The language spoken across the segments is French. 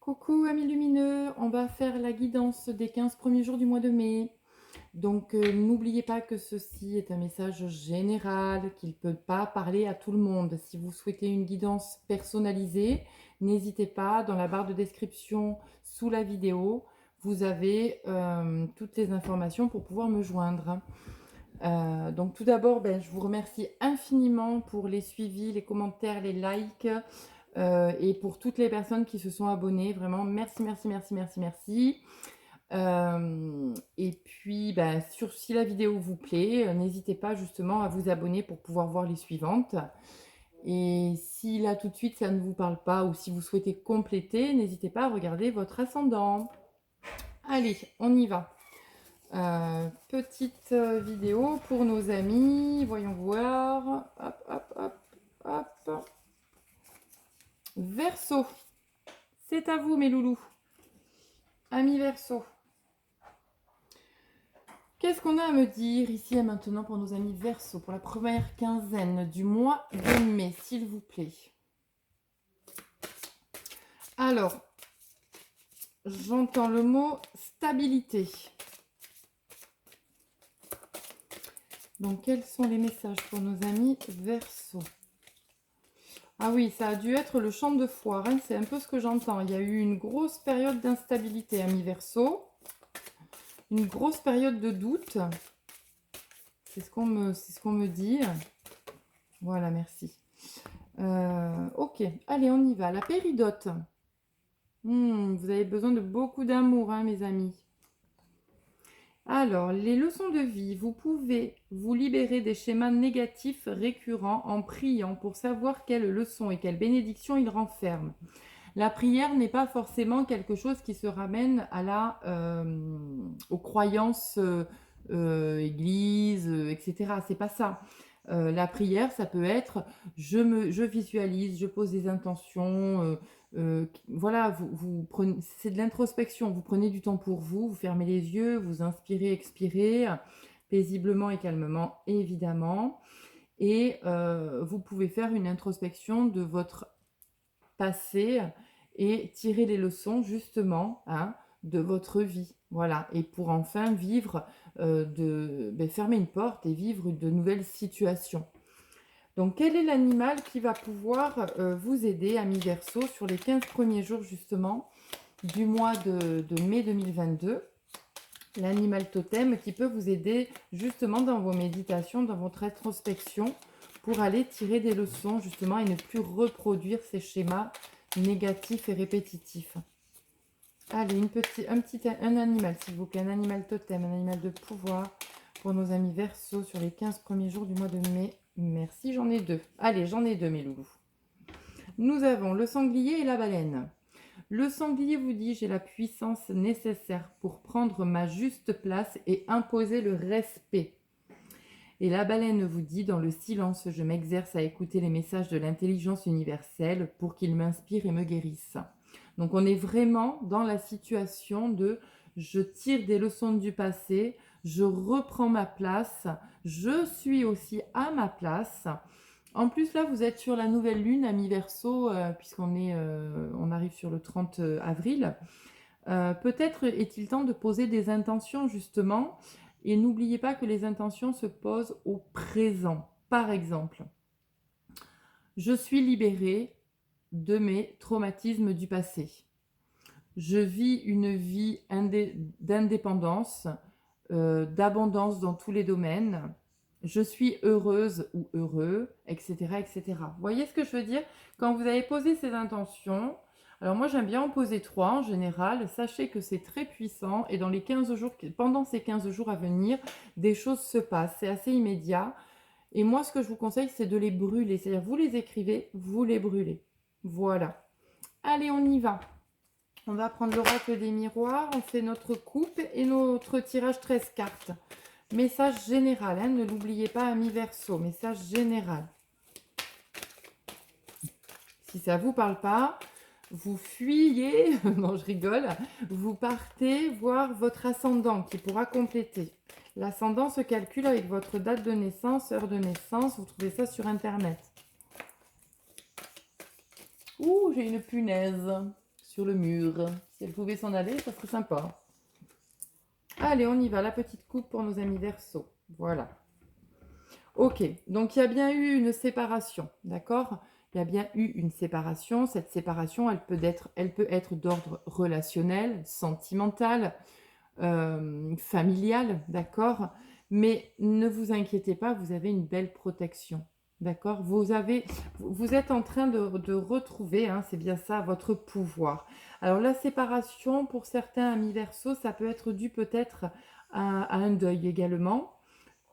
Coucou amis lumineux, on va faire la guidance des 15 premiers jours du mois de mai. Donc n'oubliez pas que ceci est un message général, qu'il ne peut pas parler à tout le monde. Si vous souhaitez une guidance personnalisée, n'hésitez pas, dans la barre de description sous la vidéo, vous avez toutes les informations pour pouvoir me joindre. Donc tout d'abord, je vous remercie infiniment pour les suivis, les commentaires, les likes. Et pour toutes les personnes qui se sont abonnées, vraiment merci, merci, merci, merci, merci. Et puis, si la vidéo vous plaît, n'hésitez pas justement à vous abonner pour pouvoir voir les suivantes. Et si là tout de suite ça ne vous parle pas ou si vous souhaitez compléter, n'hésitez pas à regarder votre ascendant. Allez, on y va. Petite vidéo pour nos amis. Voyons voir. Hop, hop, hop, hop. Verseau, c'est à vous mes loulous. Amis Verseau. Qu'est-ce qu'on a à me dire ici et maintenant pour nos amis Verseau, pour la première quinzaine du mois de mai, s'il vous plaît? Alors, j'entends le mot stabilité. Donc, quels sont les messages pour nos amis Verseau? Ah oui, ça a dû être le champ de foire, hein, c'est un peu ce que j'entends. Il y a eu une grosse période d'instabilité, amis Verseau. Une grosse période de doute. C'est ce qu'on me dit. Voilà, merci. Ok, allez, on y va. La péridote. Vous avez besoin de beaucoup d'amour, hein, mes amis. Alors, les leçons de vie. Vous pouvez vous libérer des schémas négatifs récurrents en priant pour savoir quelle leçon et quelle bénédiction ils renferment. La prière n'est pas forcément quelque chose qui se ramène aux croyances église, etc. C'est pas ça. La prière, ça peut être je visualise, je pose des intentions. Voilà, vous prenez, c'est de l'introspection. Vous prenez du temps pour vous, vous fermez les yeux, vous inspirez, expirez paisiblement et calmement, évidemment. Et vous pouvez faire une introspection de votre passé et tirer les leçons justement de votre vie. Voilà, et pour enfin vivre, fermer une porte et vivre de nouvelles situations. Donc, quel est l'animal qui va pouvoir vous aider, amis Verseau, sur les 15 premiers jours justement du mois de mai 2022? L'animal totem qui peut vous aider justement dans vos méditations, dans votre introspection, pour aller tirer des leçons justement et ne plus reproduire ces schémas négatifs et répétitifs. Allez, un animal s'il vous plaît, un animal totem, un animal de pouvoir pour nos amis Verseau sur les 15 premiers jours du mois de mai. Merci, j'en ai deux. Allez, j'en ai deux mes loulous. Nous avons le sanglier et la baleine. Le sanglier vous dit, j'ai la puissance nécessaire pour prendre ma juste place et imposer le respect. Et la baleine vous dit, dans le silence, je m'exerce à écouter les messages de l'intelligence universelle pour qu'ils m'inspirent et me guérissent. Donc on est vraiment dans la situation de je tire des leçons du passé, je reprends ma place, je suis aussi à ma place. En plus, là, vous êtes sur la nouvelle lune, amis Verseau, on arrive sur le 30 avril. Peut-être est-il temps de poser des intentions, justement, et n'oubliez pas que les intentions se posent au présent. Par exemple, je suis libérée de mes traumatismes du passé. Je vis une vie d'indépendance, d'abondance dans tous les domaines. Je suis heureuse ou heureux, etc., etc. Vous voyez ce que je veux dire? Quand vous avez posé ces intentions, alors moi j'aime bien en poser 3 en général, sachez que c'est très puissant et dans les 15 jours, pendant ces 15 jours à venir, des choses se passent, c'est assez immédiat. Et moi ce que je vous conseille c'est de les brûler, c'est-à-dire vous les écrivez, vous les brûlez. Voilà. Allez, on y va. On va prendre l'oracle des miroirs, on fait notre coupe et notre tirage 13 cartes. Message général, ne l'oubliez pas, amis Verseau, message général. Si ça ne vous parle pas, vous fuyez, non je rigole, vous partez voir votre ascendant qui pourra compléter. L'ascendant se calcule avec votre date de naissance, heure de naissance, vous trouvez ça sur internet. Ouh, j'ai une punaise sur le mur. Si elle pouvait s'en aller, ça serait sympa. Allez, on y va. La petite coupe pour nos amis Verseau. Voilà. Ok, donc il y a bien eu une séparation, d'accord? Il y a bien eu une séparation. Cette séparation, elle peut être d'ordre relationnel, sentimental, familial, d'accord? Mais ne vous inquiétez pas, vous avez une belle protection, d'accord? Vous êtes en train de retrouver, hein, c'est bien ça, votre pouvoir. Alors la séparation, pour certains amis Verseau, ça peut être dû peut-être à un deuil également.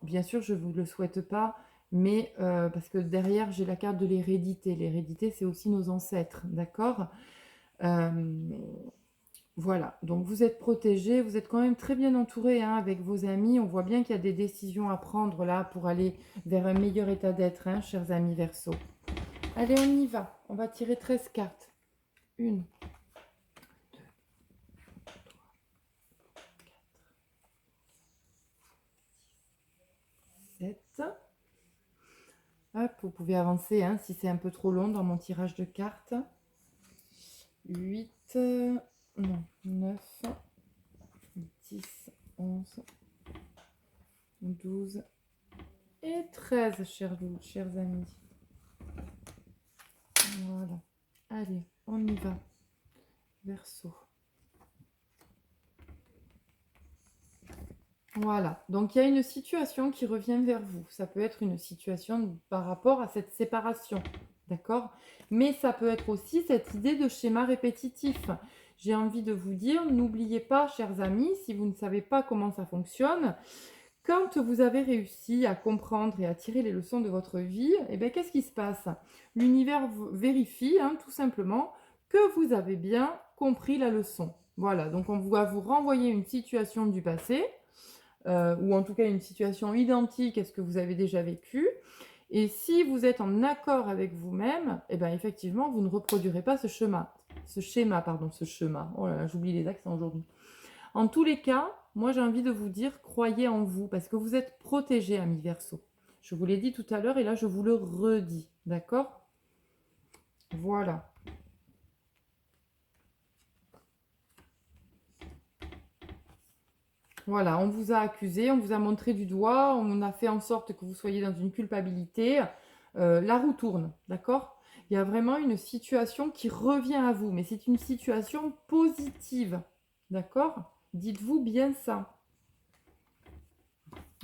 Bien sûr, je ne vous le souhaite pas, mais parce que derrière, j'ai la carte de l'hérédité. L'hérédité, c'est aussi nos ancêtres, d'accord? Euh, voilà, donc vous êtes protégés, vous êtes quand même très bien entourés hein, avec vos amis. On voit bien qu'il y a des décisions à prendre là pour aller vers un meilleur état d'être, hein, chers amis Verseau. Allez, on y va. On va tirer 13 cartes. 1, 7. Hop, vous pouvez avancer hein, si c'est un peu trop long dans mon tirage de cartes. 8, non, 9, 10, 11, 12 et 13, chers amis. Voilà. Allez, on y va. Verseau. Voilà. Donc, il y a une situation qui revient vers vous. Ça peut être une situation par rapport à cette séparation. D'accord? Mais ça peut être aussi cette idée de schéma répétitif. J'ai envie de vous dire, n'oubliez pas, chers amis, si vous ne savez pas comment ça fonctionne, quand vous avez réussi à comprendre et à tirer les leçons de votre vie, eh bien, qu'est-ce qui se passe? L'univers vérifie, hein, tout simplement, que vous avez bien compris la leçon. Voilà, donc on va vous renvoyer une situation du passé, ou en tout cas une situation identique à ce que vous avez déjà vécu. Et si vous êtes en accord avec vous-même, eh bien effectivement, vous ne reproduirez pas ce schéma. Oh là là, j'oublie les accents aujourd'hui. En tous les cas, moi j'ai envie de vous dire, croyez en vous, parce que vous êtes protégés, amis Verseau. Je vous l'ai dit tout à l'heure et là je vous le redis, d'accord? Voilà. Voilà, on vous a accusé, on vous a montré du doigt, on a fait en sorte que vous soyez dans une culpabilité. La roue tourne, d'accord? Il y a vraiment une situation qui revient à vous, mais c'est une situation positive, d'accord? Dites-vous bien ça.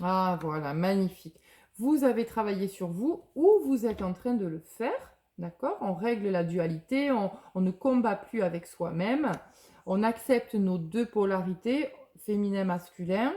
Ah, voilà, magnifique. Vous avez travaillé sur vous ou vous êtes en train de le faire, d'accord? On règle la dualité, on ne combat plus avec soi-même, on accepte nos deux polarités, féminin-masculin,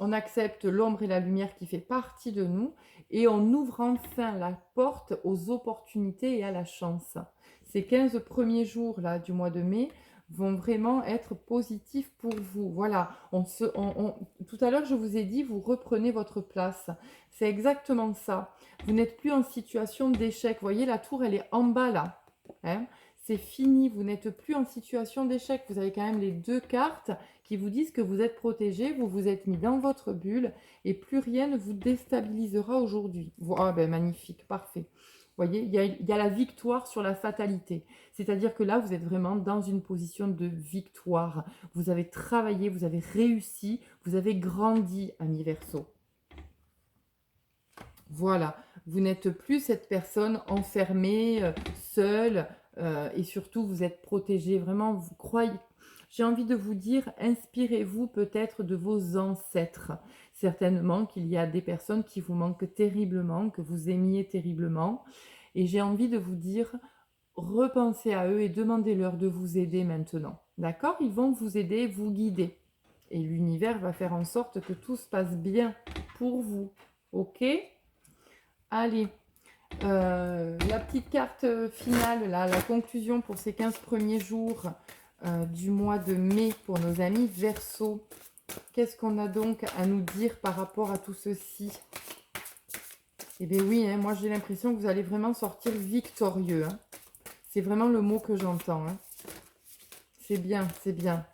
on accepte l'ombre et la lumière qui fait partie de nous et on ouvre enfin la porte aux opportunités et à la chance. Ces 15 premiers jours là, du mois de mai vont vraiment être positifs pour vous. Voilà, tout à l'heure je vous ai dit, vous reprenez votre place. C'est exactement ça. Vous n'êtes plus en situation d'échec. Vous voyez, la tour, elle est en bas là. Hein, c'est fini, vous n'êtes plus en situation d'échec. Vous avez quand même les deux cartes qui vous disent que vous êtes protégé, vous vous êtes mis dans votre bulle et plus rien ne vous déstabilisera aujourd'hui. Ah ben magnifique, parfait. Vous voyez, il y a la victoire sur la fatalité. C'est-à-dire que là, vous êtes vraiment dans une position de victoire. Vous avez travaillé, vous avez réussi, vous avez grandi, ami Verseau. Voilà, vous n'êtes plus cette personne enfermée, seule, et surtout vous êtes protégé. Vraiment, vous croyez. J'ai envie de vous dire, inspirez-vous peut-être de vos ancêtres. Certainement qu'il y a des personnes qui vous manquent terriblement, que vous aimiez terriblement. Et j'ai envie de vous dire, repensez à eux et demandez-leur de vous aider maintenant. D'accord? Ils vont vous aider, vous guider. Et l'univers va faire en sorte que tout se passe bien pour vous. Ok? Allez, la petite carte finale, là, la conclusion pour ces 15 premiers jours du mois de mai pour nos amis Verseau. Qu'est-ce qu'on a donc à nous dire par rapport à tout ceci? Eh bien oui, hein, moi j'ai l'impression que vous allez vraiment sortir victorieux. Hein. C'est vraiment le mot que j'entends. Hein. C'est bien, c'est bien.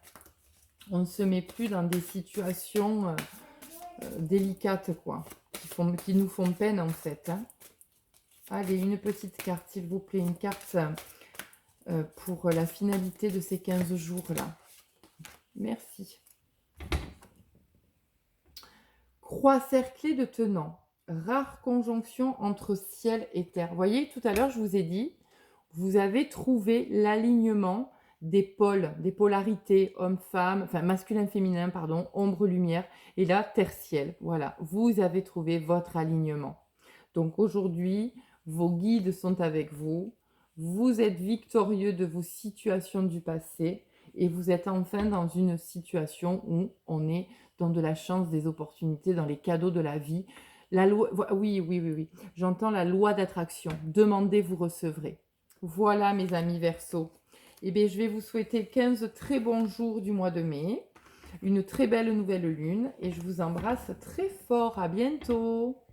On ne se met plus dans des situations délicates, quoi, qui nous font peine en fait. Hein. Allez, une petite carte, s'il vous plaît, une carte pour la finalité de ces 15 jours-là. Merci. Croix cerclée de tenants. Rare conjonction entre ciel et terre. Vous voyez, tout à l'heure, je vous ai dit, vous avez trouvé l'alignement des pôles, des polarités, homme-femme, enfin masculin-féminin, pardon, ombre-lumière, et là, terre-ciel. Voilà, vous avez trouvé votre alignement. Donc aujourd'hui, vos guides sont avec vous, vous êtes victorieux de vos situations du passé, et vous êtes enfin dans une situation où on est dans de la chance, des opportunités, dans les cadeaux de la vie. La loi, oui, oui, oui, oui. J'entends la loi d'attraction. Demandez, vous recevrez. Voilà, mes amis Verseau. Eh bien, je vais vous souhaiter 15 très bons jours du mois de mai, une très belle nouvelle lune, et je vous embrasse très fort. À bientôt.